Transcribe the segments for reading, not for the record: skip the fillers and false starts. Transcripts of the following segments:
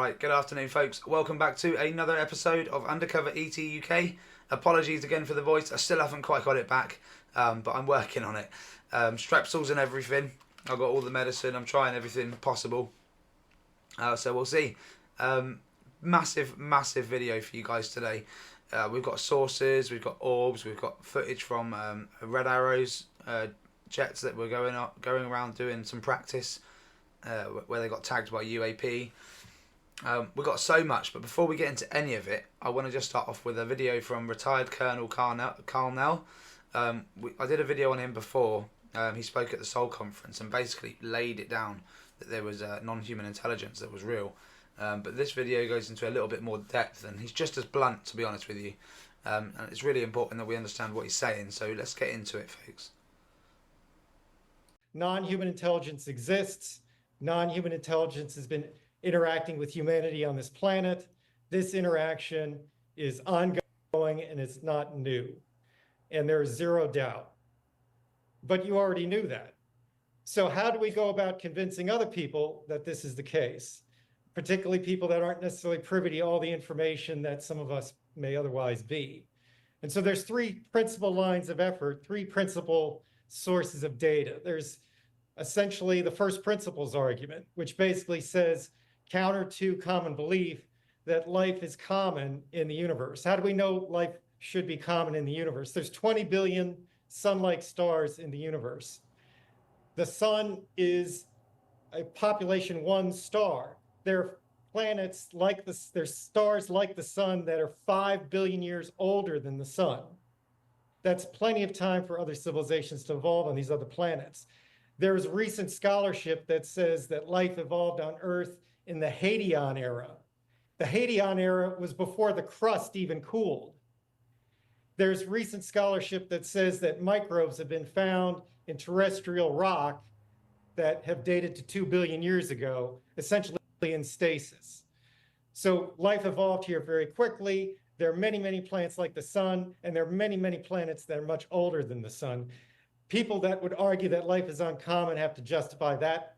Right, good afternoon, folks. Welcome back to another episode of Undercover ET UK. Apologies again for the voice. I still haven't quite got it back, but I'm working on it. Strepsils and everything. I've got all the medicine. I'm trying everything possible. So we'll see. Massive video for you guys today. We've got sources, we've got orbs, we've got footage from Red Arrows jets that were going around doing some practice where they got tagged by UAP. We've got so much, but before we get into any of it, I want to just start off with a video from retired Colonel Karl Nell. I did a video on him before. He spoke at the Seoul conference and basically laid it down that there was non-human intelligence that was real. But this video goes into a little bit more depth, and he's just as blunt, to be honest with you. And it's really important that we understand what he's saying, so let's get into it, folks. Non-human intelligence exists. Non-human intelligence has been interacting with humanity on this planet. This interaction is ongoing and it's not new. And there is zero doubt. But you already knew that. So how do we go about convincing other people that this is the case? Particularly people that aren't necessarily privy to all the information that some of us may otherwise be. And so there's three principal lines of effort, three principal sources of data. There's essentially the first principles argument, which basically says, counter to common belief, that life is common in the universe. How do we know life should be common in the universe? There's 20 billion sun-like stars in the universe. The sun is a population 1 star. There are planets like this, there's stars like the sun that are 5 billion years older than the sun. That's plenty of time for other civilizations to evolve on these other planets. There's recent scholarship that says that life evolved on Earth in the Hadean era. The Hadean era was before the crust even cooled. There's recent scholarship that says that microbes have been found in terrestrial rock that have dated to 2 billion years ago, essentially in stasis. So life evolved here very quickly. There are many planets like the sun, and there are many planets that are much older than the sun. People that would argue that life is uncommon have to justify that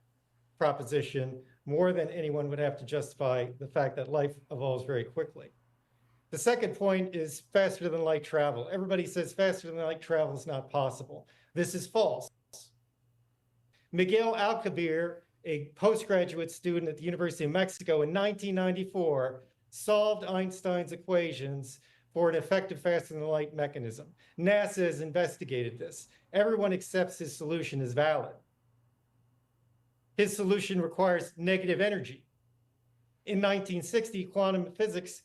proposition more than anyone would have to justify the fact that life evolves very quickly. The second point is faster than light travel. Everybody says faster than light travel is not possible. This is false. Miguel Alcubierre, a postgraduate student at the University of Mexico in 1994, solved Einstein's equations for an effective faster than light mechanism. NASA has investigated this. Everyone accepts his solution as valid. His solution requires negative energy. In 1960, quantum physics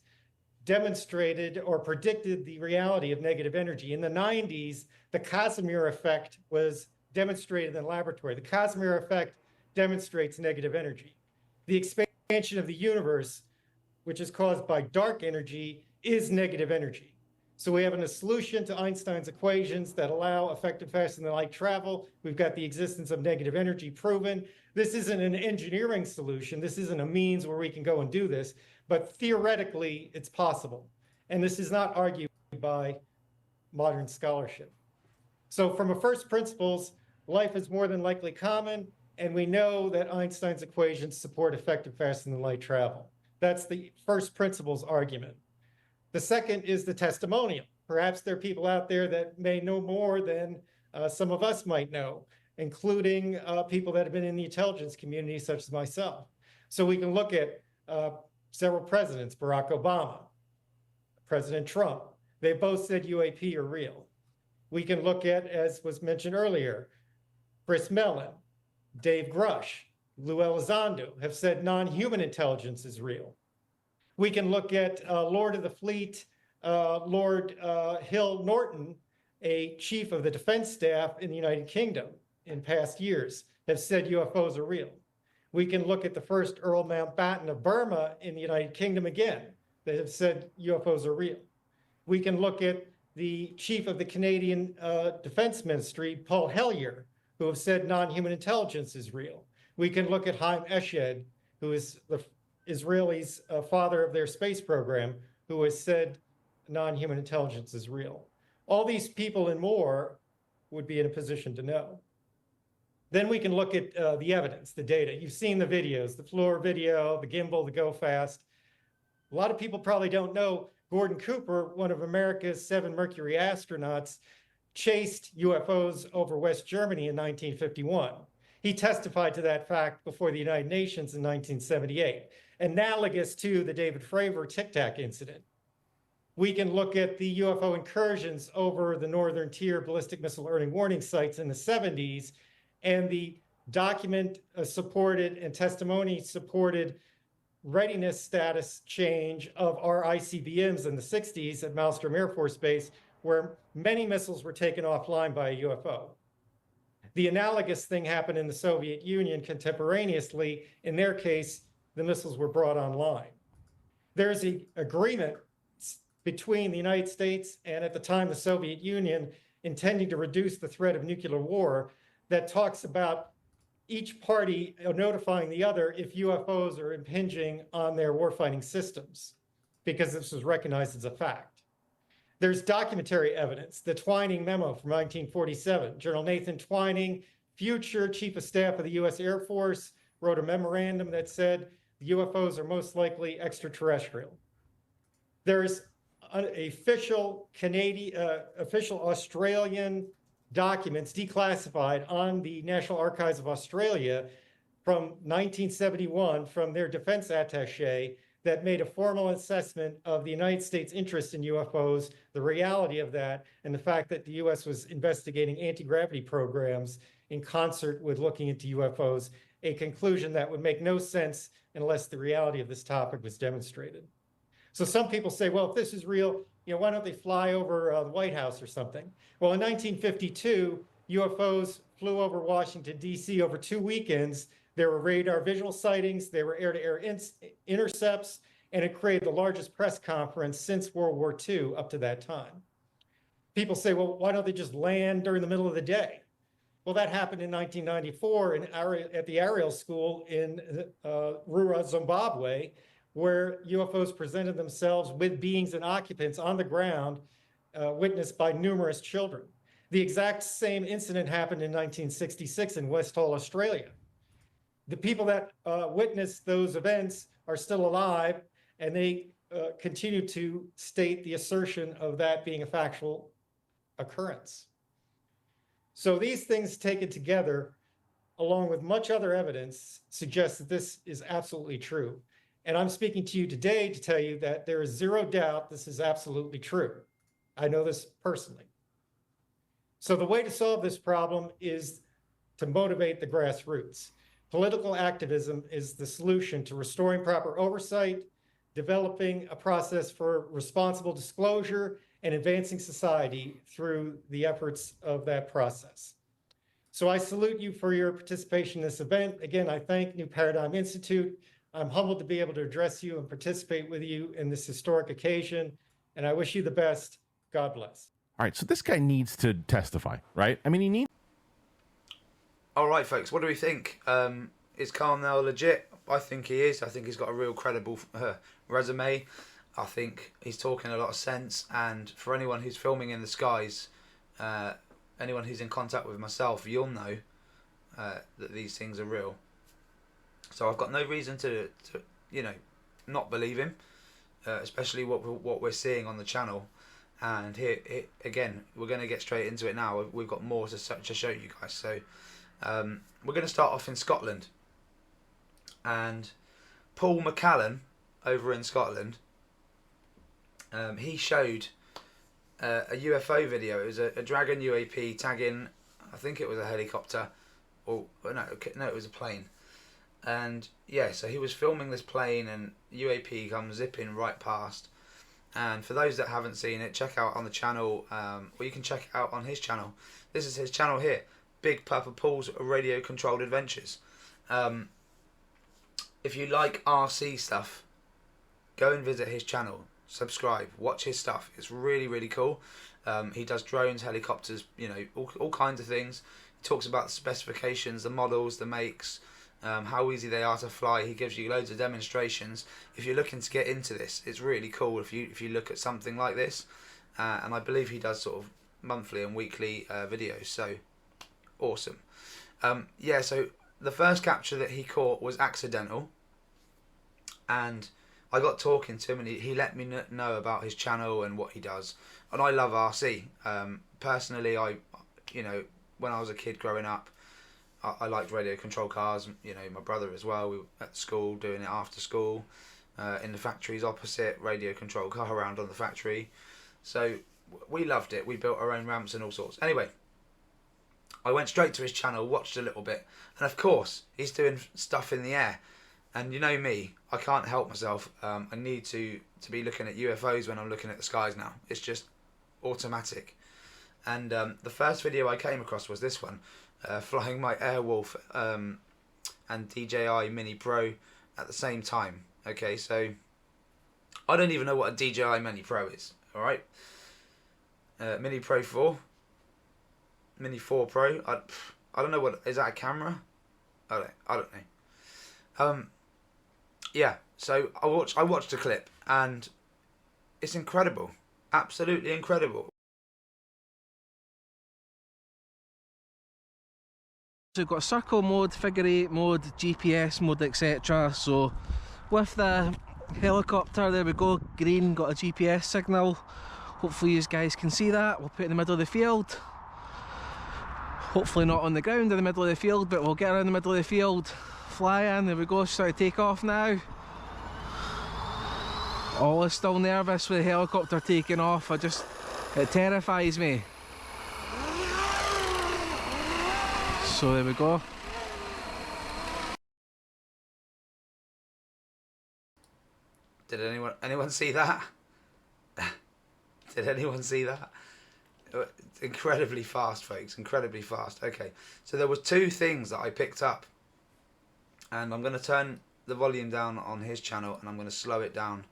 demonstrated or predicted the reality of negative energy. In the 90s, the Casimir effect was demonstrated in the laboratory. The Casimir effect demonstrates negative energy. The expansion of the universe, which is caused by dark energy, is negative energy. So we have a solution to Einstein's equations that allow effective faster than light travel. We've got the existence of negative energy proven. This isn't an engineering solution. This isn't a means where we can go and do this, but theoretically it's possible. And this is not argued by modern scholarship. So from a first principles, life is more than likely common, and we know that Einstein's equations support effective faster than light travel. That's the first principles argument. The second is the testimonial. Perhaps there are people out there that may know more than some of us might know, including people that have been in the intelligence community, such as myself. So we can look at several presidents, Barack Obama, President Trump. They both said UAP are real. We can look at, as was mentioned earlier, Chris Mellon, Dave Grush, Lou Elizondo have said non-human intelligence is real. We can look at Lord of the Fleet, Lord Hill Norton, a chief of the defense staff in the United Kingdom in past years, have said UFOs are real. We can look at the first Earl Mountbatten of Burma in the United Kingdom again, that have said UFOs are real. We can look at the chief of the Canadian Defense Ministry, Paul Hellyer, who have said non-human intelligence is real. We can look at Haim Eshed, who is the Israelis' father of their space program, who has said non-human intelligence is real. All these people and more would be in a position to know. Then we can look at the evidence, the data. You've seen the videos, the FLIR video, the gimbal, the go fast. A lot of people probably don't know Gordon Cooper, one of America's 7 Mercury astronauts, chased UFOs over West Germany in 1951. He testified to that fact before the United Nations in 1978, analogous to the David Fravor Tic Tac incident. We can look at the UFO incursions over the northern tier ballistic missile early warning sites in the 70s, and the document supported and testimony supported readiness status change of our ICBMs in the 60s at Malmstrom Air Force Base, where many missiles were taken offline by a UFO. The analogous thing happened in the Soviet Union contemporaneously. In their case, the missiles were brought online. There's an agreement between the United States and, at the time, the Soviet Union, intending to reduce the threat of nuclear war, that talks about each party notifying the other if UFOs are impinging on their warfighting systems, because this was recognized as a fact. There's documentary evidence, the Twining memo from 1947. General Nathan Twining, future Chief of Staff of the U.S. Air Force, wrote a memorandum that said the UFOs are most likely extraterrestrial. There's official Australian documents declassified on the National Archives of Australia from 1971 from their defense attaché that made a formal assessment of the United States' interest in UFOs, the reality of that, and the fact that the US was investigating anti-gravity programs in concert with looking into UFOs, a conclusion that would make no sense unless the reality of this topic was demonstrated. So some people say, well, if this is real, why don't they fly over the White House or something? Well, in 1952, UFOs flew over Washington, D.C. over 2 weekends. There were radar visual sightings, there were air-to-air intercepts, and it created the largest press conference since World War II up to that time. People say, well, why don't they just land during the middle of the day? Well, that happened in 1994 at the Ariel School in Rura, Zimbabwe, where UFOs presented themselves with beings and occupants on the ground, witnessed by numerous children. The exact same incident happened in 1966 in Westall, Australia. The people that witnessed those events are still alive, and they continue to state the assertion of that being a factual occurrence. So these things taken together, along with much other evidence, suggest that this is absolutely true. And I'm speaking to you today to tell you that there is zero doubt this is absolutely true. I know this personally. So the way to solve this problem is to motivate the grassroots. Political activism is the solution to restoring proper oversight, developing a process for responsible disclosure, and advancing society through the efforts of that process. So I salute you for your participation in this event. Again, I thank New Paradigm Institute. I'm humbled to be able to address you and participate with you in this historic occasion, and I wish you the best. God bless. All right, so this guy needs to testify, right? I mean, he needs... All right, folks, what do we think? Is Karl Nell legit? I think he is. I think he's got a real credible resume. I think he's talking a lot of sense, and for anyone who's filming in the skies, anyone who's in contact with myself, you'll know that these things are real. So I've got no reason to not believe him, especially what we're seeing on the channel. And here again, we're going to get straight into it now. We've got more to show you guys. So we're going to start off in Scotland. And Paul McCallan over in Scotland, he showed a UFO video. It was a Dragon UAP tagging, I think it was a helicopter, or no, it was a plane. And yeah, so he was filming this plane, and UAP comes zipping right past. And for those that haven't seen it, check out on the channel, or you can check it out on his channel. This is his channel here, Big Papa Paul's Radio Controlled Adventures. If you like RC stuff, go and visit his channel, subscribe, watch his stuff. It's really, really cool. He does drones, helicopters, all kinds of things. He talks about the specifications, the models, the makes, how easy they are to fly. He gives you loads of demonstrations. If you're looking to get into this, it's really cool if you look at something like this. And I believe he does sort of monthly and weekly videos, so awesome. Yeah, so the first capture that he caught was accidental, and I got talking to him, and he let me know about his channel and what he does. And I love RC. Personally, when I was a kid growing up, I liked radio control cars. My brother as well. We were at school doing it after school, in the factories opposite, radio control car around on the factory. So we loved it. We built our own ramps and all sorts. Anyway, I went straight to his channel, watched a little bit, and of course he's doing stuff in the air. And you know me, I can't help myself. I need to be looking at UFOs when I'm looking at the skies now. It's just automatic. And the first video I came across was this one, flying my Airwolf and DJI Mini Pro at the same time. Okay, so I don't even know what a DJI Mini Pro is. All right, Mini Pro 4, Mini 4 Pro. I don't know what is that, a camera? I don't know. Yeah, so I watched a clip, and it's incredible, absolutely incredible. So we've got circle mode, figure 8 mode, GPS mode, etc. So with the helicopter, there we go, green, got a GPS signal. Hopefully you guys can see that. We'll put it in the middle of the field. Hopefully not on the ground in the middle of the field, but we'll get around the middle of the field, fly in, there we go, start to take off now. All is still nervous with the helicopter taking off. It terrifies me. So there we go. Did anyone see that? Did anyone see that? Incredibly fast, folks. Incredibly fast. Okay, so there was two things that I picked up, and I'm going to turn the volume down on his channel, and I'm going to slow it down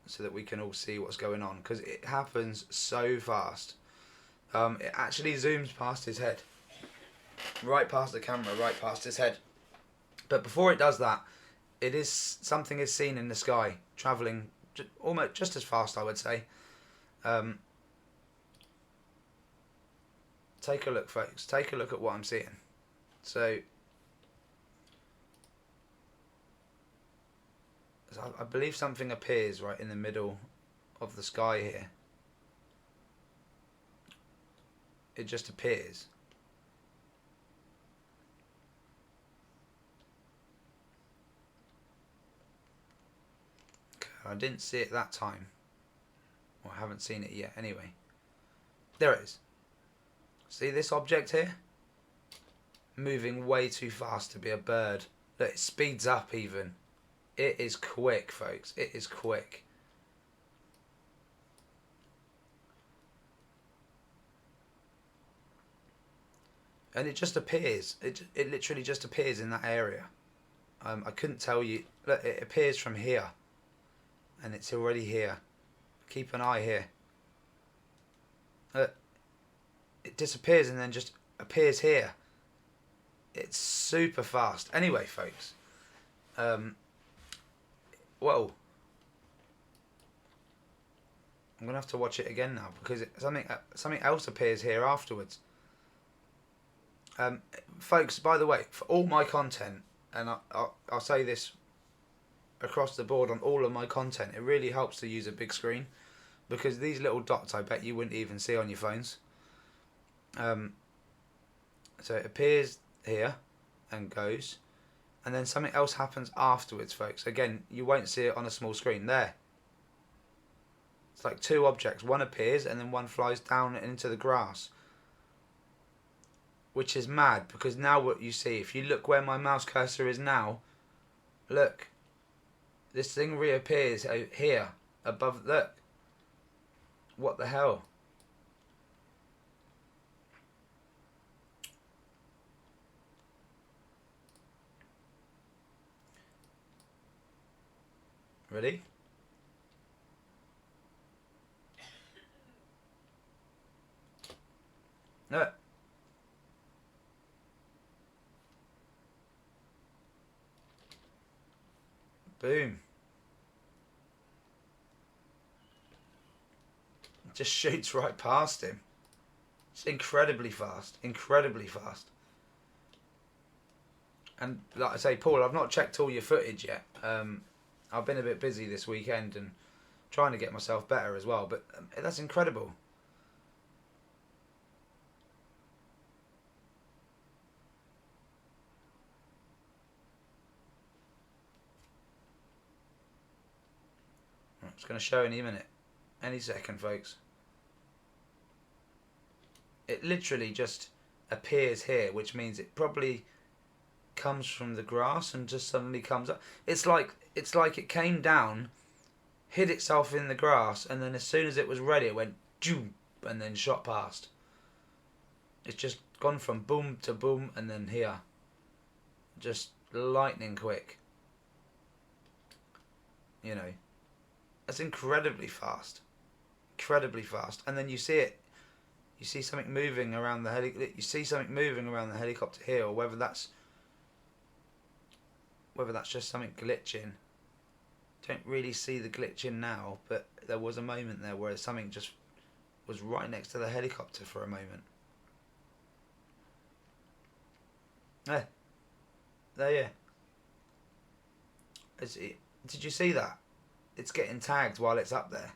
so that we can all see what's going on, because it happens so fast. It actually zooms past his head, right past the camera, right past his head. But before it does that, something is seen in the sky, travelling almost just as fast, I would say. Take a look, folks. Take a look at what I'm seeing. So I believe something appears right in the middle of the sky here. It just appears. Okay, I didn't see it that time. Well, I haven't seen it yet anyway. There it is. See this object here? Moving way too fast to be a bird. Look, it speeds up even. It is quick, folks. It is quick. And it just appears. It literally just appears in that area. I couldn't tell you. Look, it appears from here. And it's already here. Keep an eye here. Look. It disappears and then just appears here. It's super fast. Anyway, folks. Whoa. I'm going to have to watch it again now, because something else appears here afterwards. Folks, by the way, for all my content, and I'll say this across the board on all of my content, it really helps to use a big screen, because these little dots I bet you wouldn't even see on your phones. So it appears here and goes, and then something else happens afterwards, folks. Again, you won't see it on a small screen. There, it's like two objects. One appears and then one flies down into the grass, which is mad, because now what you see, if you look where my mouse cursor is now, look, this thing reappears here above. Look, what the hell? Ready? No. Boom. It just shoots right past him. It's incredibly fast. Incredibly fast. And like I say, Paul, I've not checked all your footage yet. I've been a bit busy this weekend and trying to get myself better as well, but that's incredible. It's going to show any minute, any second, folks. It literally just appears here, which means it probably comes from the grass and just suddenly comes up. It's like it came down, hid itself in the grass, and then as soon as it was ready, it went joom, and then shot past. It's just gone from boom to boom, and then here, just lightning quick. You know. That's incredibly fast, and then you see it. You see something moving around the You see something moving around the helicopter here, or whether that's just something glitching. Don't really see the glitching now, but there was a moment there where something just was right next to the helicopter for a moment. There, yeah. Did you see that? It's getting tagged while it's up there.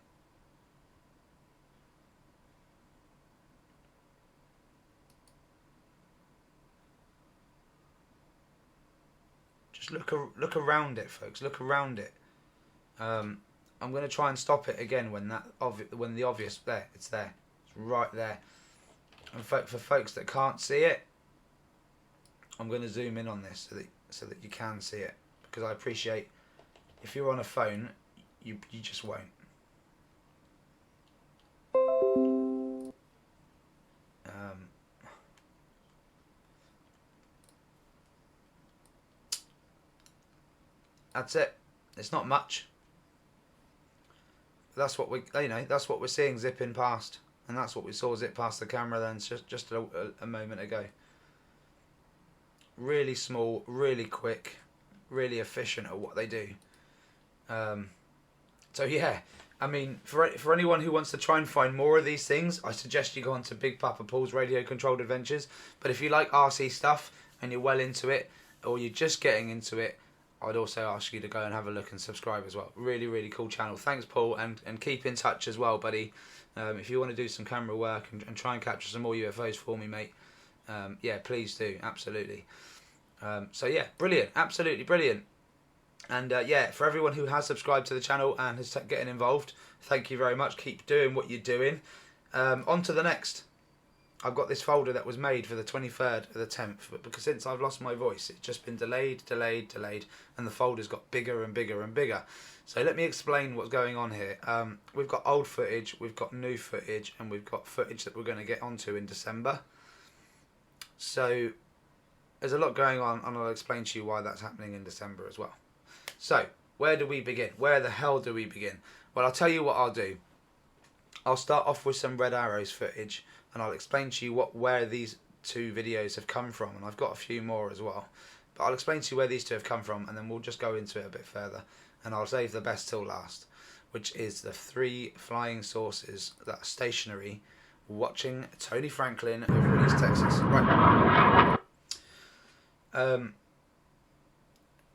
Just look around it, folks. Look around it. I'm going to try and stop it again when the obvious there. It's there. It's right there. And for folks that can't see it, I'm going to zoom in on this so that you can see it, because I appreciate if you're on a phone. You just won't. That's it. It's not much. That's what that's what we're seeing zipping past, and that's what we saw zip past the camera then just a moment ago. Really small, really quick, really efficient at what they do. So yeah, I mean, for anyone who wants to try and find more of these things, I suggest you go on to Big Papa Paul's Radio Controlled Adventures. But if you like RC stuff and you're well into it, or you're just getting into it, I'd also ask you to go and have a look and subscribe as well. Really, really cool channel. Thanks, Paul, and keep in touch as well, buddy. If you want to do some camera work and try and capture some more UFOs for me, mate, yeah, please do, absolutely. So yeah, brilliant, absolutely brilliant. And yeah, for everyone who has subscribed to the channel and is getting involved, thank you very much. Keep doing what you're doing. On to the next. I've got this folder that was made for the 23rd of the 10th, but because since I've lost my voice, it's just been delayed, and the folder's got bigger and bigger and bigger. So let me explain what's going on here. We've got old footage, we've got new footage, and we've got footage that we're going to get onto in December. So there's a lot going on, and I'll explain to you why that's happening in December as well. So, where do we begin? Where the hell do we begin? Well, I'll tell you what I'll do. I'll start off with some Red Arrows footage, and I'll explain to you where these two videos have come from, and I've got a few more as well. But I'll explain to you where these two have come from, and then we'll just go into it a bit further. And I'll save the best till last, which is the 3 flying saucers that are stationary watching Tony Franklin over East Texas. Right.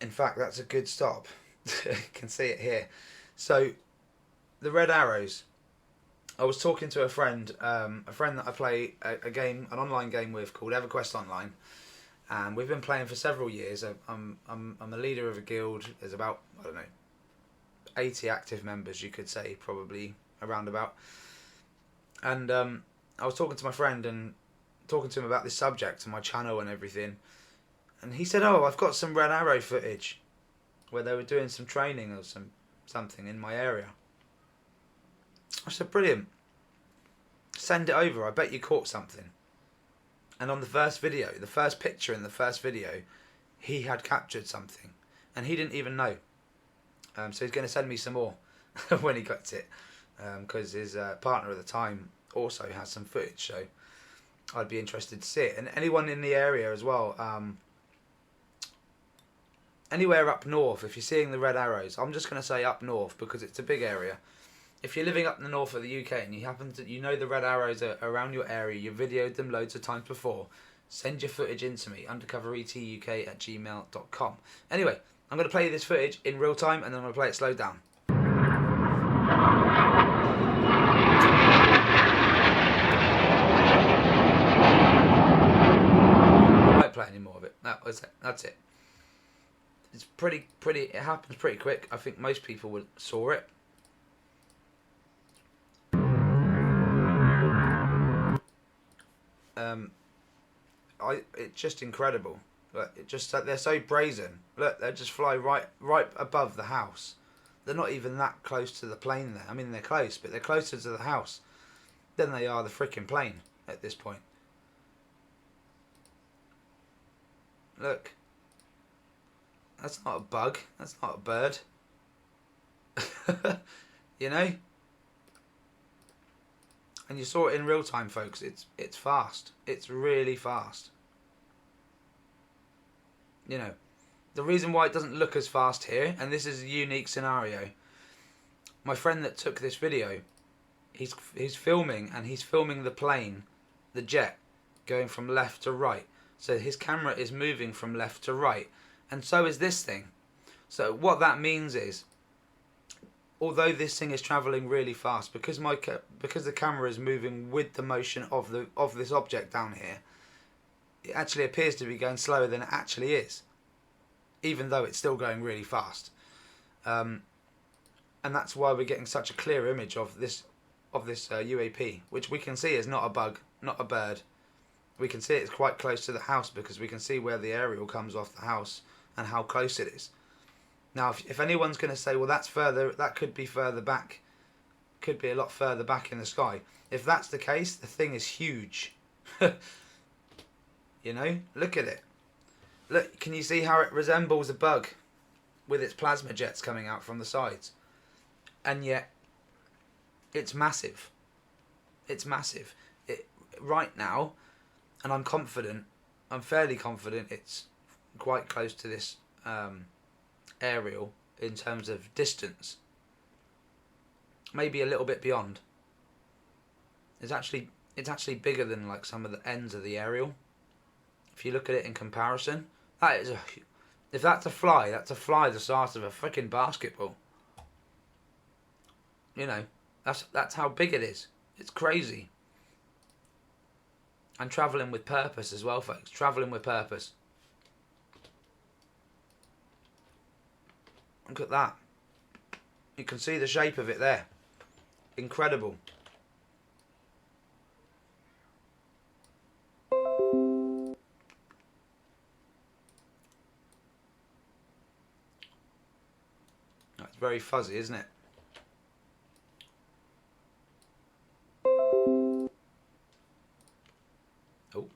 In fact, that's a good stop. You can see it here. So, the Red Arrows. I was talking to a friend that I play an online game with called EverQuest Online, and we've been playing for several years. I'm a leader of a guild. There's about, I don't know, 80 active members, you could say, probably around about. And I was talking to my friend and talking to him about this subject and my channel and everything. And he said, "Oh, I've got some Red Arrow footage where they were doing some training or something in my area." I said, "Brilliant. Send it over. I bet you caught something." And on the first video, the first picture in the first video, he had captured something. And he didn't even know. So he's going to send me some more when he gets it. Because his partner at the time also has some footage. So I'd be interested to see it. And anyone in the area as well. Anywhere up north, if you're seeing the Red Arrows, I'm just going to say up north because it's a big area. If you're living up in the north of the UK and you know the Red Arrows are around your area, you've videoed them loads of times before, send your footage in to me, undercoveretuk@gmail.com. Anyway, I'm going to play this footage in real time, and then I'm going to play it slowed down. I won't play any more of it. That was it. That's it. It's pretty. It happens pretty quick. I think most people saw it. It's just incredible. Look, they're so brazen. Look, they just fly right above the house. They're not even that close to the plane there. I mean, they're close, but they're closer to the house than they are the freaking plane at this point. Look. That's not a bug. That's not a bird. You know? And you saw it in real time, folks. It's fast. It's really fast. You know, the reason why it doesn't look as fast here, and this is a unique scenario. My friend that took this video, he's filming, and he's filming the plane, the jet, going from left to right. So his camera is moving from left to right, and so is this thing. So what that means is, although this thing is travelling really fast, because the camera is moving with the motion of this object down here, it actually appears to be going slower than it actually is, even though it's still going really fast. And that's why we're getting such a clear image of this UAP, which we can see is not a bug, not a bird. We can see it's quite close to the house because we can see where the aerial comes off the house and how close it is. Now, if anyone's going to say, well, that could be further back, could be a lot further back in the sky. If that's the case, the thing is huge. You know, look at it. Look, can you see how it resembles a bug with its plasma jets coming out from the sides? And yet, it's massive. It's massive. Right now, and I'm fairly confident it's quite close to this aerial in terms of distance. Maybe a little bit beyond. It's actually bigger than like some of the ends of the aerial. If you look at it in comparison, if that's a fly the size of a freaking basketball. You know, that's how big it is. It's crazy. And travelling with purpose as well, folks. Travelling with purpose. Look at that. You can see the shape of it there. Incredible. It's very fuzzy, isn't it? Oh.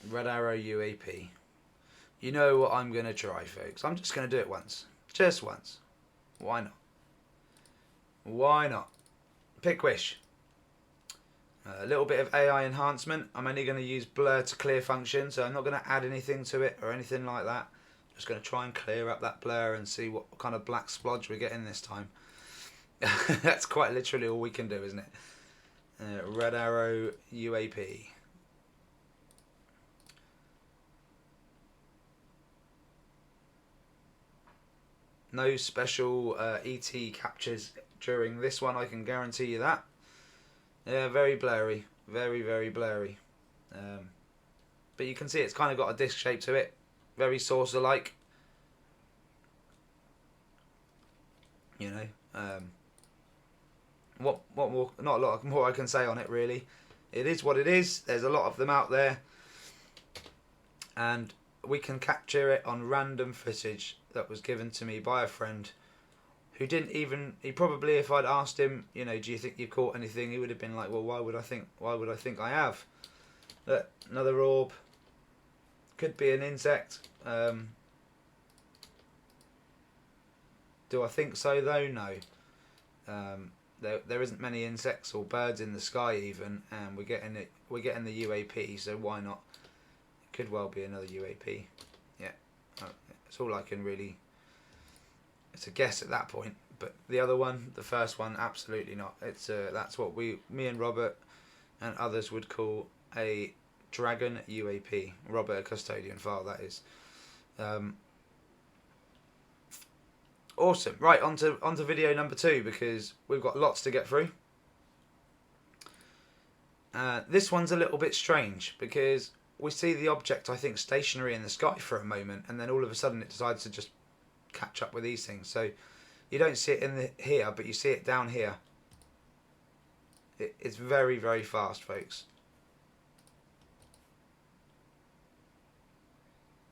Red Arrow UAP. You know what I'm going to try, folks. I'm just going to do it once. Just once. Why not? Why not? Pick wish. A little bit of AI enhancement. I'm only going to use blur to clear function, so I'm not going to add anything to it or anything like that. Just going to try and clear up that blur and see what kind of black splodge we're getting this time. That's quite literally all we can do, isn't it? Red Arrow UAP. No special ET captures during this one, I can guarantee you that. Yeah, very blurry. Very, very blurry. But you can see it's kind of got a disc shape to it. Very saucer-like. You know. What more? Not a lot more I can say on it, really. It is what it is. There's a lot of them out there. And we can capture it on random footage that was given to me by a friend who didn't even, he probably, if I'd asked him, you know, do you think you've caught anything, he would have been like, well, why would I think I have? Look, another orb. Could be an insect. Do I think so though? No. There isn't many insects or birds in the sky even, and we're getting the UAP, so why not? It could well be another UAP. Yeah. It's all I can really. It's a guess at that point, but the other one, the first one, absolutely not. It's that's what me and Robert and others would call a Dragon UAP. Robert, a custodian file, that is. Awesome. Right, on to video number 2, because we've got lots to get through. This one's a little bit strange, because we see the object, I think, stationary in the sky for a moment, and then all of a sudden it decides to just catch up with these things. So you don't see it here, but you see it down here. It's very, very fast, folks.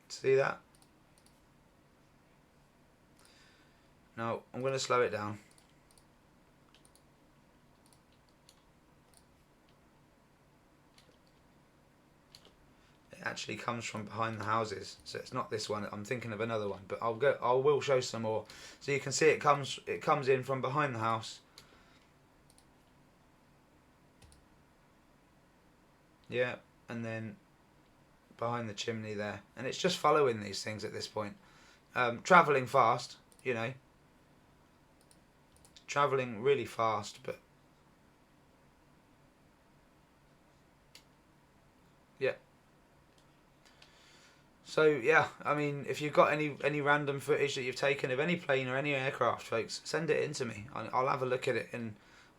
See that? Now, I'm going to slow it down. It actually comes from behind the houses, so it's not this one. I'm thinking of another one, but I will show some more. So you can see it comes in from behind the house. Yeah, and then behind the chimney there, and it's just following these things at this point, travelling fast, you know, travelling really fast, but yeah. So yeah, I mean, if you've got any random footage that you've taken of any plane or any aircraft, folks, send it in to me. I'll have a look at it, and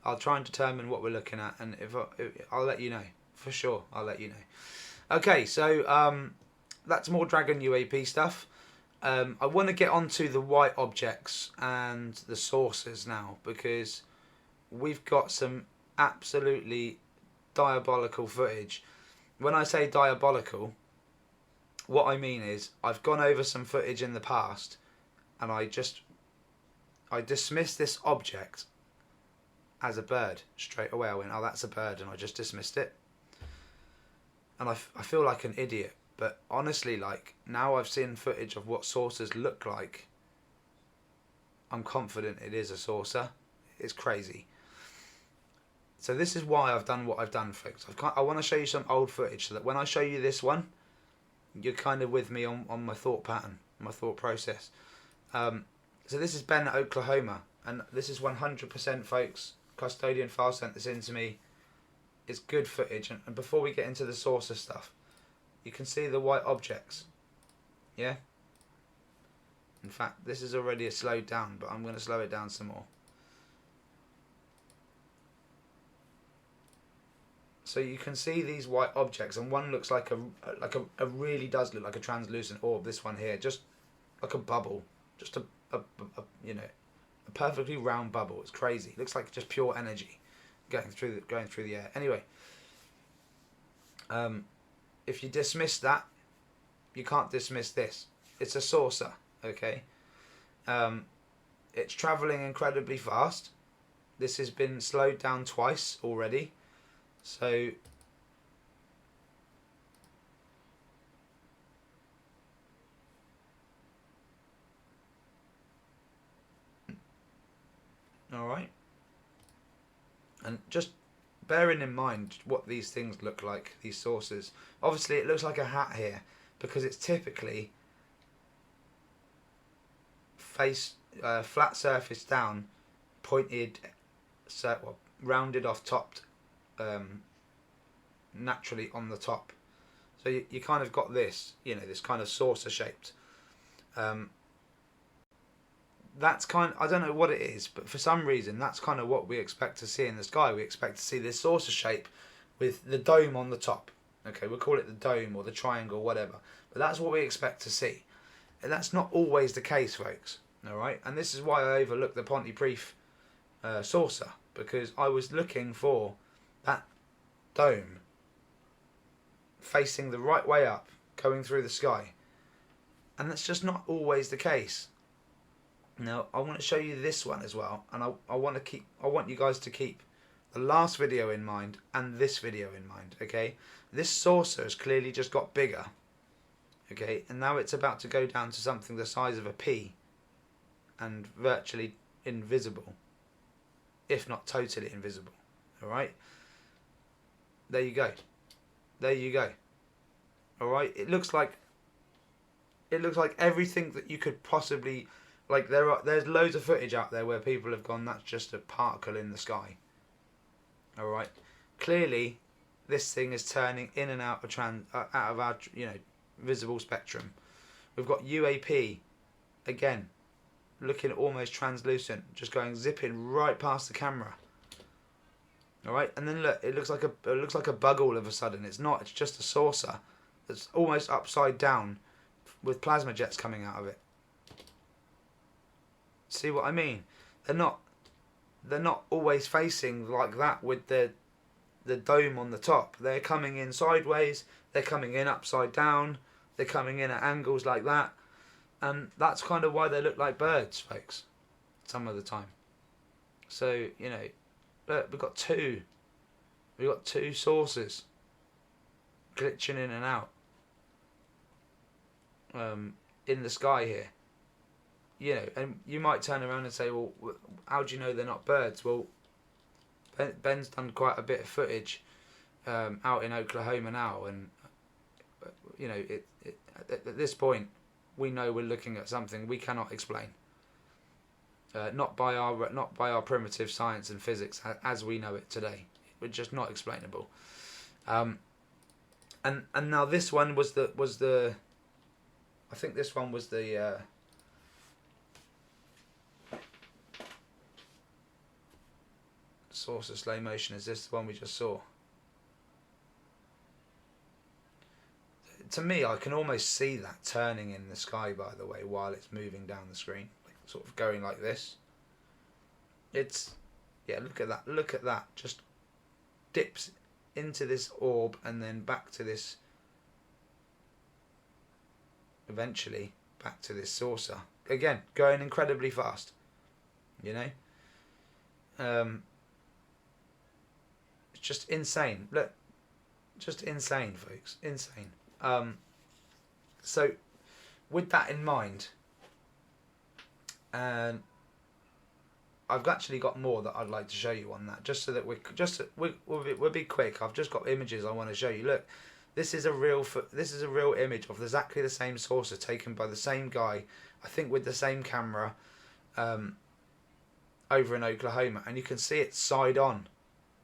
I'll try and determine what we're looking at, and if I'll let you know for sure. I'll let you know. Okay, so that's more Dragon UAP stuff. I want to get onto the white objects and the sources now, because we've got some absolutely diabolical footage. When I say diabolical, what I mean is I've gone over some footage in the past, and I dismissed this object as a bird straight away. I went, oh, that's a bird, and I just dismissed it. And I feel like an idiot, but honestly, like, now I've seen footage of what saucers look like, I'm confident it is a saucer. It's crazy. So this is why I've done what I've done, folks. I want to show you some old footage, so that when I show you this one, you're kind of with me on my thought pattern, my thought process. So this is Ben, Oklahoma, and this is 100%, folks. Custodian file sent this in to me. It's good footage, and before we get into the saucer stuff, you can see the white objects. Yeah? In fact, this is already slowed down, but I'm going to slow it down some more. So you can see these white objects, and one looks like a really does look like a translucent orb. This one here, just like a bubble, just a you know, a perfectly round bubble. It's crazy. It looks like just pure energy going through the air. Anyway, if you dismiss that, you can't dismiss this. It's a saucer, okay? It's travelling incredibly fast. This has been slowed down twice already. So all right, and just bearing in mind what these things look like, these saucers. Obviously it looks like a hat here because it's typically flat surface down, pointed, rounded off, topped naturally on the top. So you kind of got this, you know, this kind of saucer shaped. That's kind of, I don't know what it is, but for some reason that's kind of what we expect to see in the sky. We expect to see this saucer shape with the dome on the top. Okay, we'll call it the dome or the triangle, whatever. But that's what we expect to see. And that's not always the case, folks. All right, and this is why I overlooked the Pontypridd saucer, because I was looking for that dome facing the right way up, going through the sky, and that's just not always the case. Now I want to show you this one as well, and I want you guys to keep the last video in mind and this video in mind. Okay, this saucer has clearly just got bigger. Okay, and now it's about to go down to something the size of a pea and virtually invisible, if not totally invisible. All right, there you go, there you go. All right, it looks like everything that you could possibly Like there's loads of footage out there where people have gone, that's just a particle in the sky. All right, clearly, this thing is turning in and out of our visible spectrum. We've got UAP, again, looking almost translucent, just going zipping right past the camera. All right, and then look, it looks like a bug all of a sudden. It's not. It's just a saucer that's almost upside down, with plasma jets coming out of it. See what I mean? They're not always facing like that with the dome on the top. They're coming in sideways. They're coming in upside down. They're coming in at angles like that, and that's kind of why they look like birds, folks. Some of the time. So look, we've got two sources glitching in and out in the sky here. And you might turn around and say, well, how do you know they're not birds? Well, Ben's done quite a bit of footage out in Oklahoma now, and at this point, we know we're looking at something we cannot explain. Not by our primitive science and physics as we know it today. It's just not explainable. And now this one was the I think this one was the source of slow motion. Is this the one we just saw? To me, I can almost see that turning in the sky, by the way, while it's moving down the screen, like, sort of going like this. Look at that, just dips into this orb and then back to this, eventually back to this saucer. Again, going incredibly fast, It's just insane. Look, just insane, folks, insane. So, with that in mind, and I've actually got more that I'd like to show you on that, just so that we'll be quick. I've just got images I want to show you. Look, this is a real image of exactly the same saucer taken by the same guy, I think with the same camera, over in Oklahoma, and you can see it side on,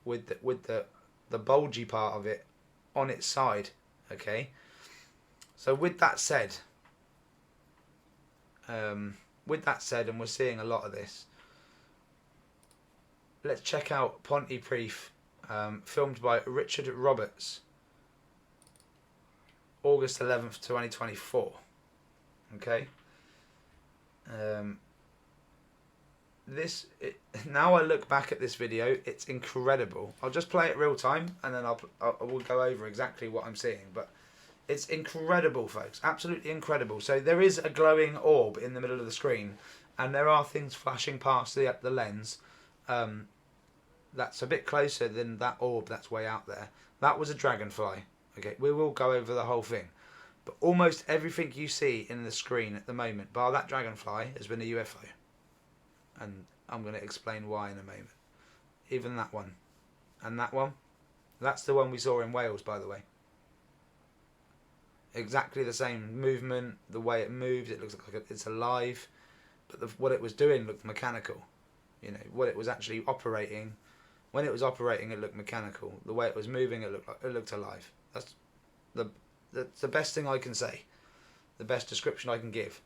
with the bulgy part of it on its side. Okay. So with that said, and we're seeing a lot of this, let's check out Pontypridd, filmed by Richard Roberts, August 11th, 2024. Okay. Now I look back at this video, it's incredible. I'll just play it real time, and then we'll go over exactly what I'm seeing. But it's incredible, folks. Absolutely incredible. So there is a glowing orb in the middle of the screen, and there are things flashing past the lens. That's a bit closer than that orb that's way out there. That was a dragonfly. Okay, we will go over the whole thing. But almost everything you see in the screen at the moment, bar that dragonfly, has been a UFO. And I'm going to explain why in a moment. Even that one. And that one. That's the one we saw in Wales, by the way. Exactly the same movement, the way it moves, it looks like it's alive. But what it was doing looked mechanical. What it was actually operating. When it was operating, it looked mechanical. The way it was moving, it looked alive. That's the best thing I can say. The best description I can give.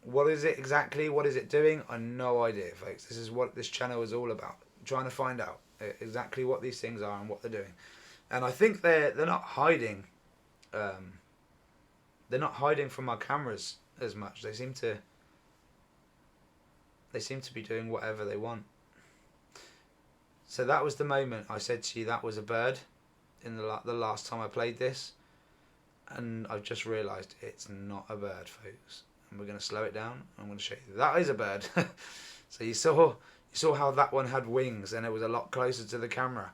What is it exactly? What is it doing? I have no idea, folks. This is what this channel is all about. Trying to find out exactly what these things are and what they're doing. And I think they're not hiding. They're not hiding from our cameras as much. They seem to be doing whatever they want. So that was the moment I said to you that was a bird in the last time I played this, and I've just realised it's not a bird, folks. And we're going to slow it down. I'm going to show you that is a bird. So you saw how that one had wings, and it was a lot closer to the camera.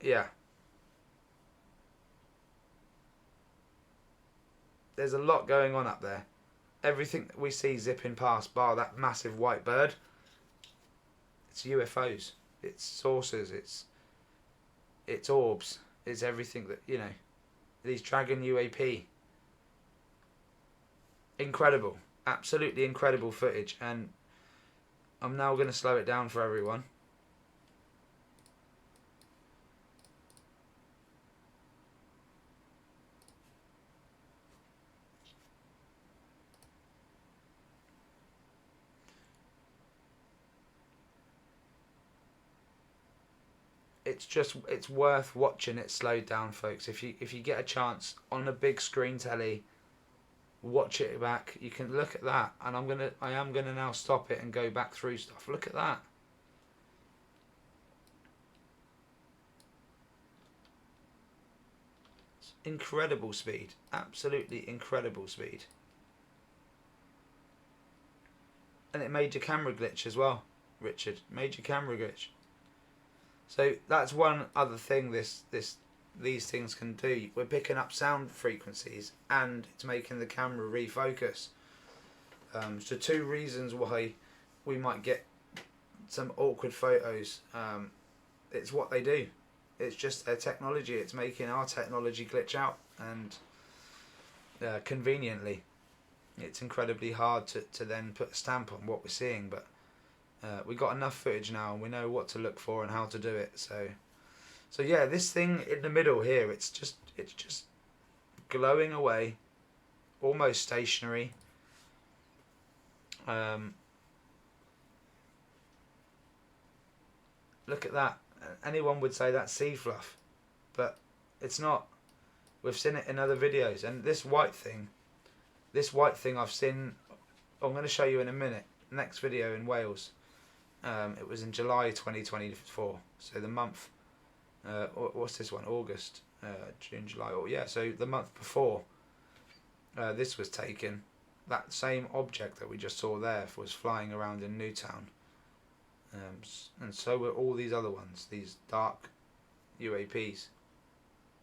Yeah. There's a lot going on up there. Everything that we see zipping past, bar that massive white bird, it's UFOs, it's saucers, it's orbs, it's everything that, these Dragon UAP. Incredible, absolutely incredible footage. And I'm now going to slow it down for everyone. It's worth watching it slowed down, folks. If you get a chance on a big screen telly, watch it back. You can look at that, and I am gonna now stop it and go back through stuff. Look at that. It's incredible speed, absolutely incredible speed. And it made your camera glitch as well, Richard. Made your camera glitch. So that's one other thing these things can do. We're picking up sound frequencies and it's making the camera refocus. So two reasons why we might get some awkward photos. It's what they do. It's just their technology. It's making our technology glitch out, and conveniently, it's incredibly hard to then put a stamp on what we're seeing, but we got enough footage now and we know what to look for and how to do it. So yeah, this thing in the middle here, it's just glowing away, almost stationary. Look at that. Anyone would say that's sea fluff, but it's not. We've seen it in other videos, and this white thing I've seen. I'm going to show you in a minute. Next video in Wales. It was in July 2024. So the month. What's this one? August, June, July. Oh yeah. So the month before this was taken, that same object that we just saw there was flying around in Newtown. And so were all these other ones, these dark UAPs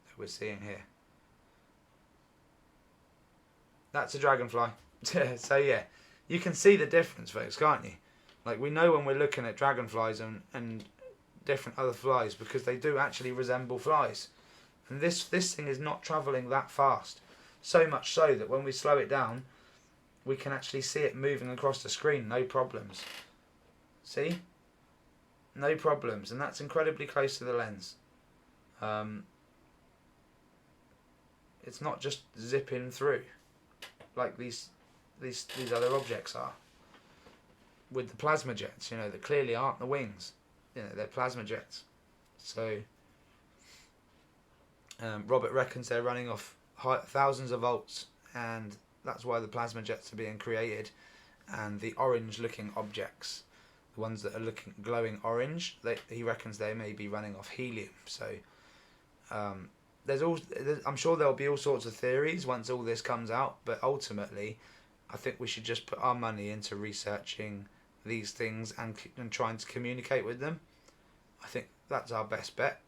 that we're seeing here. That's a dragonfly. So yeah, you can see the difference, folks, can't you? Like, we know when we're looking at dragonflies and different other flies, because they do actually resemble flies. And this thing is not travelling that fast. So much so that when we slow it down, we can actually see it moving across the screen, no problems. See? No problems, and that's incredibly close to the lens. It's not just zipping through like these other objects are. With the plasma jets, you know, that clearly aren't the wings. You know, they're plasma jets. So Robert reckons they're running off thousands of volts, and that's why the plasma jets are being created. And the orange-looking objects, the ones that are glowing orange, he reckons they may be running off helium. So I'm sure there'll be all sorts of theories once all this comes out, but ultimately I think we should just put our money into researching these things and trying to communicate with them. I think that's our best bet.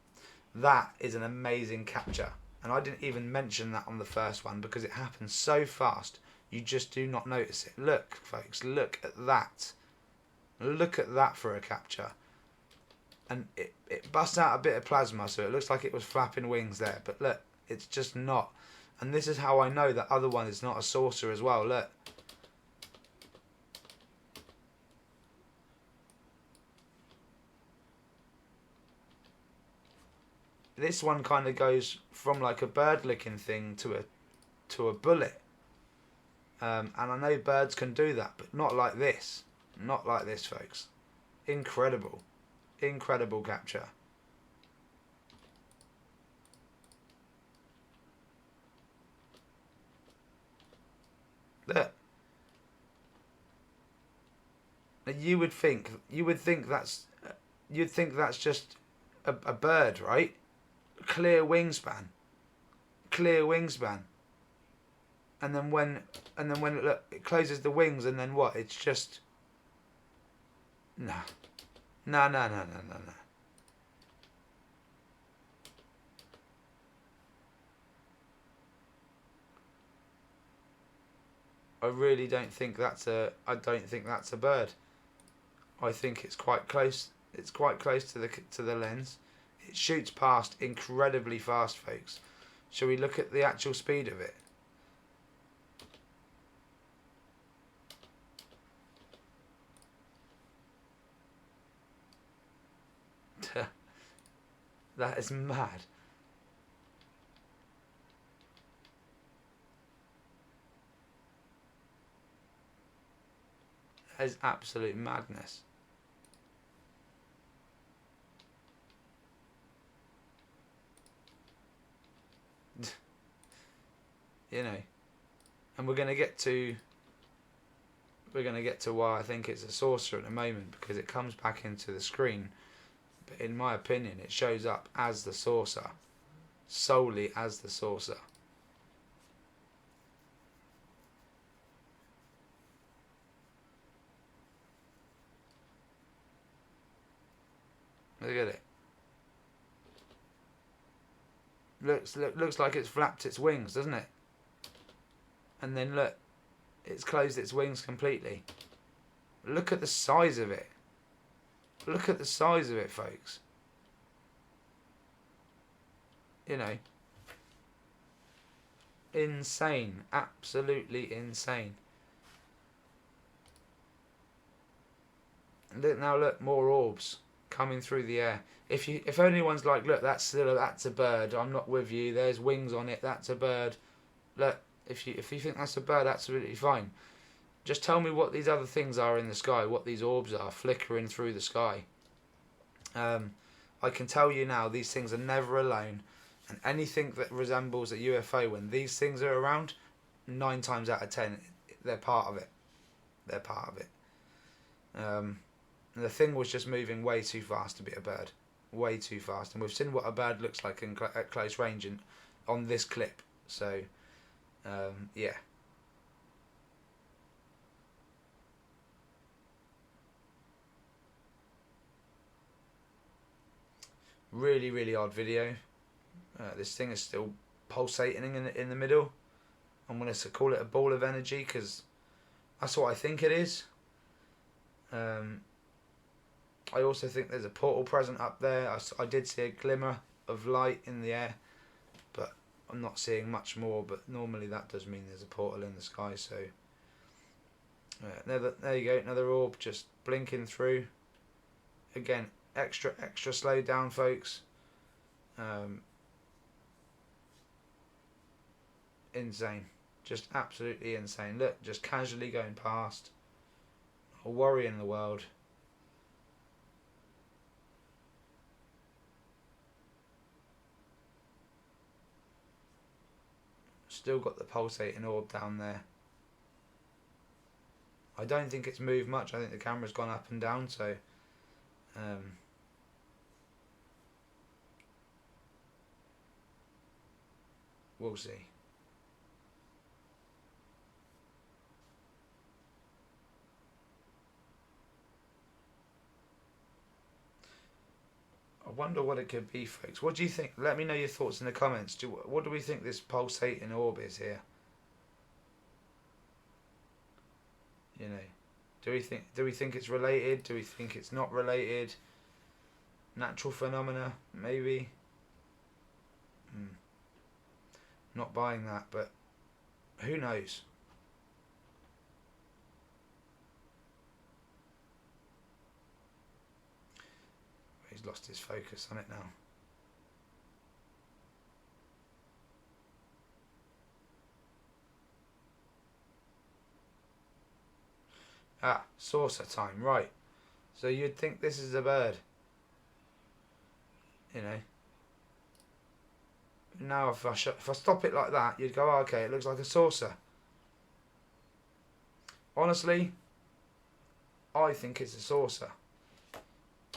That is an amazing capture, and I didn't even mention that on the first one because it happens so fast you just do not notice it. Look, folks, look at that. Look at that for a capture. And it busts out a bit of plasma, so it looks like it was flapping wings there. But look, it's just not. And this is how I know that other one is not a saucer as well. Look. This one kind of goes from like a bird-looking thing to a bullet. And I know birds can do that, but not like this. Not like this, folks. Incredible. Incredible capture. Look. You'd think that's just a bird, right? Clear wingspan. Clear wingspan. And then when look, it closes the wings, and then what? It's just no. No. I really don't think that's a. I don't think that's a bird. I think it's quite close. It's quite close to the lens. It shoots past incredibly fast, folks. Shall we look at the actual speed of it? That is mad. That is absolute madness. You know, and we're going to get to why I think it's a saucer at the moment, because it comes back into the screen, but in my opinion it shows up as the saucer, solely as the saucer. Look at it. Looks like it's flapped its wings, doesn't it? And then look, it's closed its wings completely. Look at the size of it. Look at the size of it, folks. You know, insane, absolutely insane. Look now, look, more orbs coming through the air. If anyone's like, look, that's a bird, I'm not with you. There's wings on it. That's a bird. Look, if you think that's a bird, absolutely fine. Just tell me what these other things are in the sky. What these orbs are flickering through the sky. I can tell you now, these things are never alone, and anything that resembles a UFO, when these things are around, 9 times out of 10, they're part of it. They're part of it. And the thing was just moving way too fast to be a bird. Way too fast. And we've seen what a bird looks like at close range on this clip. So, yeah. Really, really odd video. This thing is still pulsating in the middle. I'm going to call it a ball of energy, because that's what I think it is. I also think there's a portal present up there. I did see a glimmer of light in the air, but I'm not seeing much more. But normally that does mean there's a portal in the sky. So there you go, another orb just blinking through. Again, extra slow down, folks. Insane, just absolutely insane. Look, just casually going past. Not a worry in the world. Still got the pulsating orb down there. I don't think it's moved much. I think the camera's gone up and down, so we'll see. I wonder what it could be, folks. What do you think? Let me know your thoughts in the comments. What do we think this pulsating orb is here? You know, do we think it's related? Do we think it's not related? Natural phenomena, maybe. Not buying that, but who knows? He's lost his focus on it now. Ah, saucer time, right. So you'd think this is a bird. You know. Now if I stop it like that, you'd go, oh, okay, it looks like a saucer. Honestly, I think it's a saucer.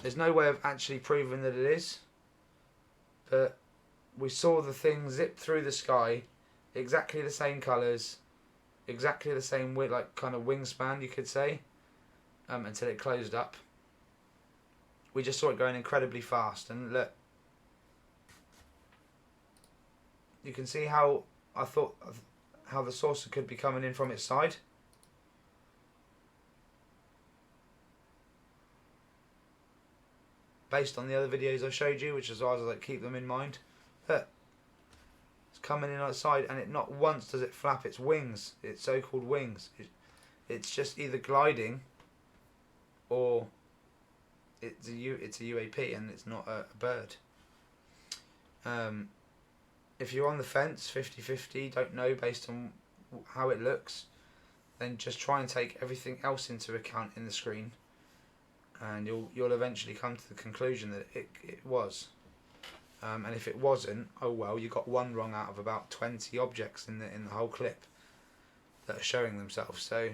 There's no way of actually proving that it is, but we saw the thing zip through the sky, exactly the same colours, exactly the same kind of wingspan, you could say, until it closed up. We just saw it going incredibly fast, and look, you can see how I thought how the saucer could be coming in from its side. Based on the other videos I showed you, which is why I was like, keep them in mind. Look, it's coming in outside, and it not once does it flap its wings, its so-called wings. It's just either gliding, or it's a UAP, and it's not a bird. If you're on the fence, 50-50, don't know based on how it looks, then just try and take everything else into account in the screen, and you'll eventually come to the conclusion that it was. And if it wasn't, oh well, you got one wrong out of about 20 objects in the whole clip that are showing themselves. So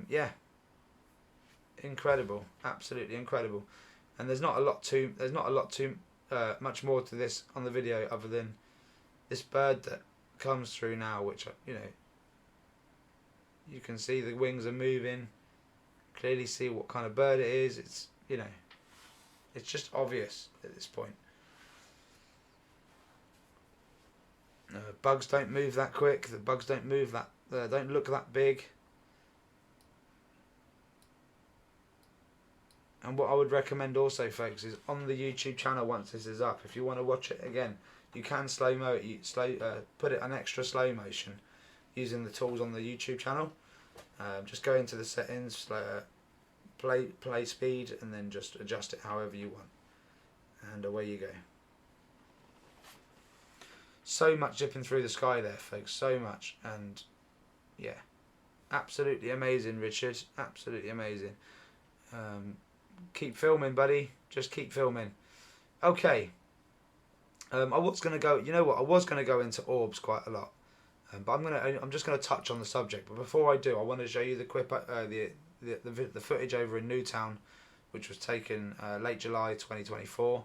yeah, incredible, absolutely incredible. And there's not a lot too much more to this on the video other than this bird that comes through now, which, you know, you can see the wings are moving, clearly see what kind of bird it is. It's, you know, it's just obvious at this point. Bugs don't move that quick. The bugs don't move that, don't look that big. And what I would recommend also, folks, is on the YouTube channel, once this is up, if you want to watch it again, you can slow-mo it, put it on extra slow motion using the tools on the YouTube channel. Just go into the settings, play speed, and then just adjust it however you want. And away you go. So much zipping through the sky there, folks, so much. And yeah, absolutely amazing, Richard, absolutely amazing. Keep filming, buddy, just keep filming. Okay, I was going to go, you know what, I was going to go into orbs quite a lot, but I'm just going to touch on the subject. But before I do, I want to show you the clip, the footage over in Newtown, which was taken late July 2024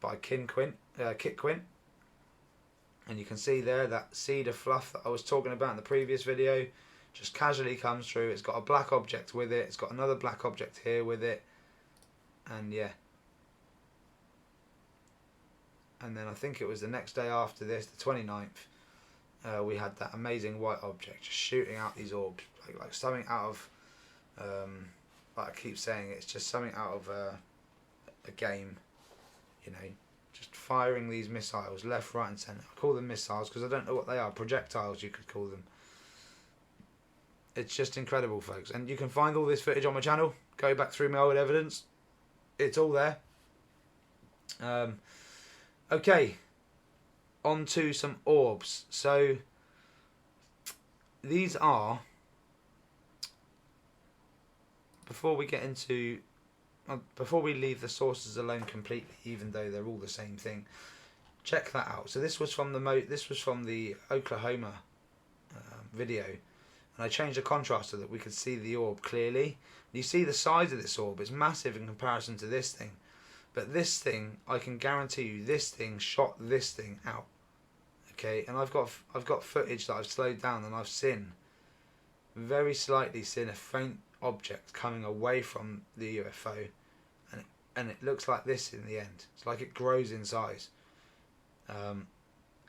by Kit Quint. And you can see there that seed of fluff that I was talking about in the previous video just casually comes through. It's got a black object with it. It's got another black object here with it. And yeah. And then I think it was the next day after this, the 29th, we had that amazing white object just shooting out these orbs. Like something out of, like I keep saying, it's just something out of a game, you know. Just firing these missiles left, right and centre. I call them missiles because I don't know what they are. Projectiles, you could call them. It's just incredible, folks. And you can find all this footage on my channel. Go back through my old evidence. It's all there. Okay. On to some orbs. So, these are... Before we get into... Before we leave the sources alone completely, even though they're all the same thing, check that out. So this was from the Oklahoma video, and I changed the contrast so that we could see the orb clearly. You see the size of this orb; it's massive in comparison to this thing. But this thing, I can guarantee you, this thing shot this thing out. Okay, and I've got footage that I've slowed down, and I've very slightly seen a faint object coming away from the UFO, and it looks like this in the end. It's like it grows in size, and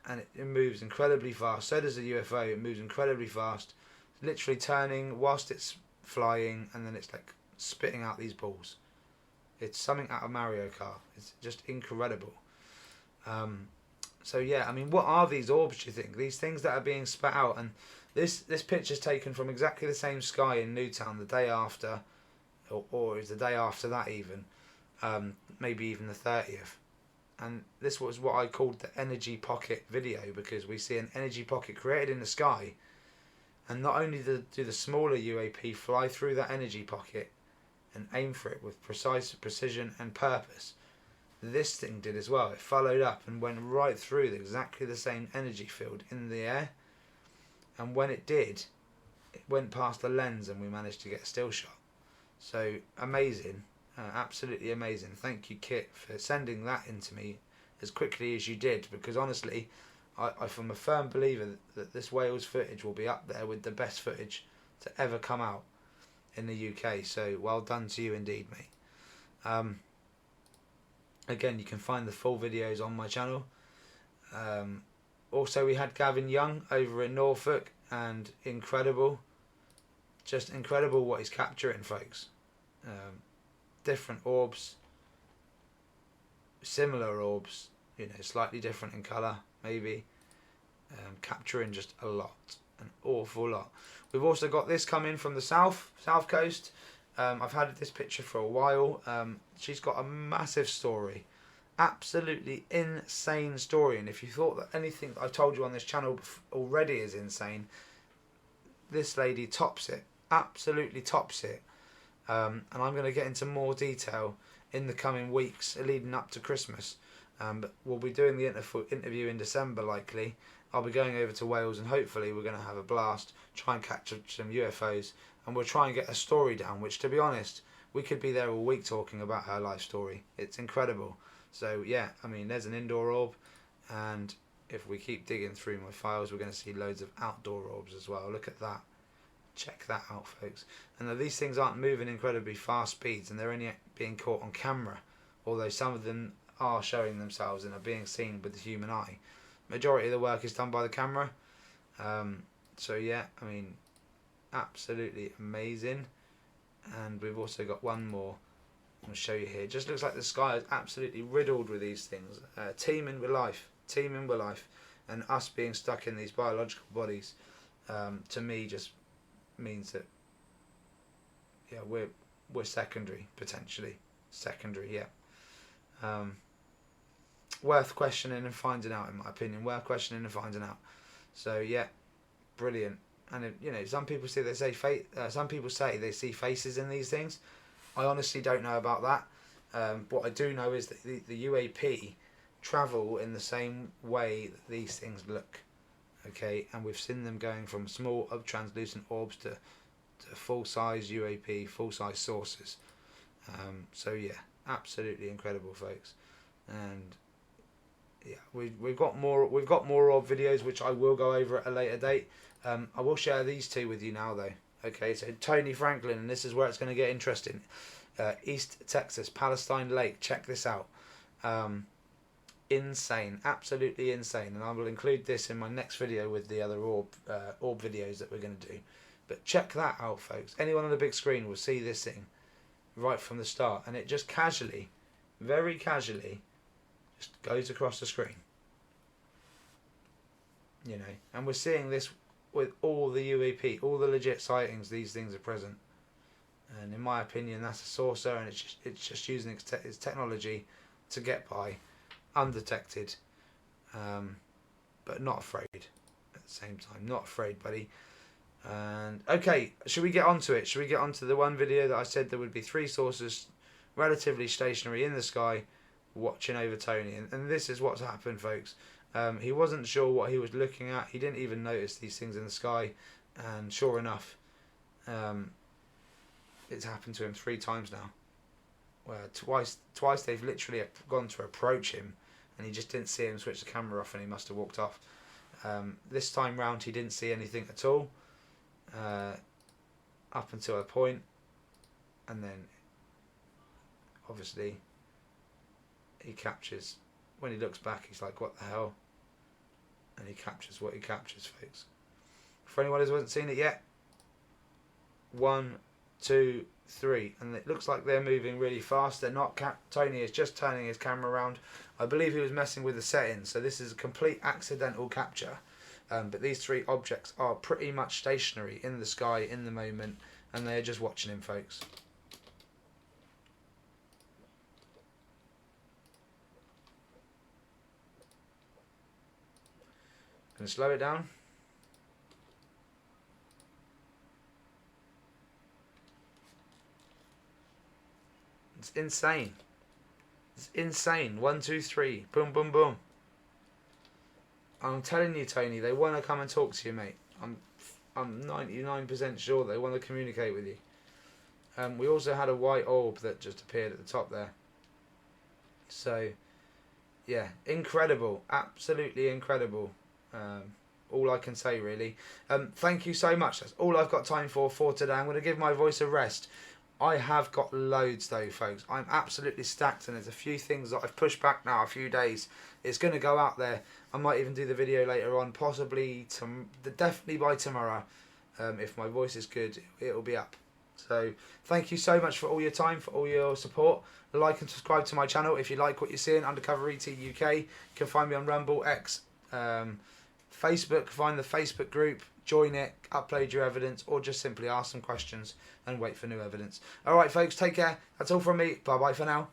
it moves incredibly fast. So does the UFO. It moves incredibly fast, literally turning whilst it's flying, and then it's like spitting out these balls. It's something out of Mario Kart. It's just incredible. So yeah, I mean, what are these orbs, do you think? These things that are being spat out, and this picture's taken from exactly the same sky in Newtown the day after, or is the day after that even, maybe even the 30th. And this was what I called the energy pocket video, because we see an energy pocket created in the sky, and not only do the smaller UAP fly through that energy pocket and aim for it with precision and purpose, this thing did as well. It followed up and went right through exactly the same energy field in the air. And when it did, it went past the lens and we managed to get a still shot. So amazing, absolutely amazing. Thank you, Kit, for sending that in to me as quickly as you did, because honestly, I'm a firm believer that this Wales footage will be up there with the best footage to ever come out in the UK. So well done to you indeed, mate. Again, you can find the full videos on my channel. Also, we had Gavin Young over in Norfolk, and incredible, just incredible what he's capturing, folks. Different orbs, similar orbs, you know, slightly different in colour, maybe. Capturing just a lot, an awful lot. We've also got this coming from the south coast. I've had this picture for a while. She's got a massive story. Absolutely insane story. And if you thought that anything I've told you on this channel already is insane, this lady tops it. Absolutely tops it. And I'm going to get into more detail in the coming weeks leading up to Christmas. But we'll be doing the interview in December likely. I'll be going over to Wales and hopefully we're going to have a blast, try and catch some UFOs, and we'll try and get a story down, which to be honest, we could be there all week talking about her life story. It's incredible. So yeah, I mean, there's an indoor orb, and if we keep digging through my files, we're going to see loads of outdoor orbs as well. Look at that. Check that out, folks. And now these things aren't moving incredibly fast speeds, and they're only being caught on camera, although some of them are showing themselves and are being seen with the human eye. Majority of the work is done by the camera. So yeah, I mean, absolutely amazing. And we've also got one more I'm going to show you here. It just looks like the sky is absolutely riddled with these things, teeming with life, and us being stuck in these biological bodies, to me just means that, yeah, we're secondary, potentially secondary, yeah. Worth questioning and finding out, in my opinion. Worth questioning and finding out. So yeah, brilliant. And you know, some people say some people say they see faces in these things. I honestly don't know about that. What I do know is that the UAP travel in the same way that these things look. Okay, and we've seen them going from small translucent orbs to full-size UAP, full-size sources. So yeah, absolutely incredible, folks. And yeah, we've got more orb videos which I will go over at a later date. I will share these two with you now though. Okay, so Tony Franklin, and this is where it's going to get interesting. East Texas, Palestine Lake. Check this out. Insane, absolutely insane. And I will include this in my next video with the other orb videos that we're going to do. But check that out, folks. Anyone on the big screen will see this thing right from the start, and it just casually, very casually, just goes across the screen. You know, and we're seeing this with all the UAP, all the legit sightings. These things are present, and in my opinion, that's a saucer, and it's just using its technology to get by, undetected, but not afraid at the same time. Not afraid, buddy. And okay, should we get onto it? Should we get onto the one video that I said there would be 3 sources, relatively stationary in the sky, watching over Tony? And this is what's happened, folks. He wasn't sure what he was looking at. He didn't even notice these things in the sky, and sure enough, it's happened to him 3 times now. Where twice they've literally gone to approach him, and he just didn't see him switch the camera off, and he must have walked off. This time round, he didn't see anything at all, up until a point, and then obviously he captures. When he looks back, he's like, "What the hell?" And he captures what he captures, folks. For anyone who hasn't seen it yet, 1, 2, 3, and it looks like they're moving really fast. They're not. Tony is just turning his camera around. I believe he was messing with the settings, so this is a complete accidental capture. But these 3 objects are pretty much stationary in the sky in the moment, and they're just watching him, folks. Gonna slow it down. It's insane. It's insane. 1, 2, 3. Boom, boom, boom. I'm telling you, Tony, they want to come and talk to you, mate. I'm 99% sure they want to communicate with you. We also had a white orb that just appeared at the top there. So, yeah, incredible. Absolutely incredible. All I can say, really. Thank you so much. That's all I've got time for today. I'm going to give my voice a rest. I have got loads though, folks. I'm absolutely stacked, and there's a few things that I've pushed back now a few days. It's going to go out there. I might even do the video later on, possibly definitely by tomorrow. If my voice is good, it'll be up. So thank you so much for all your time, for all your support. Like and subscribe to my channel if you like what you're seeing. Undercover ET UK. You can find me on Rumble, X, Facebook. Find the Facebook group, join it, upload your evidence, or just simply ask some questions and wait for new evidence. Alright folks, take care. That's all from me. Bye bye for now.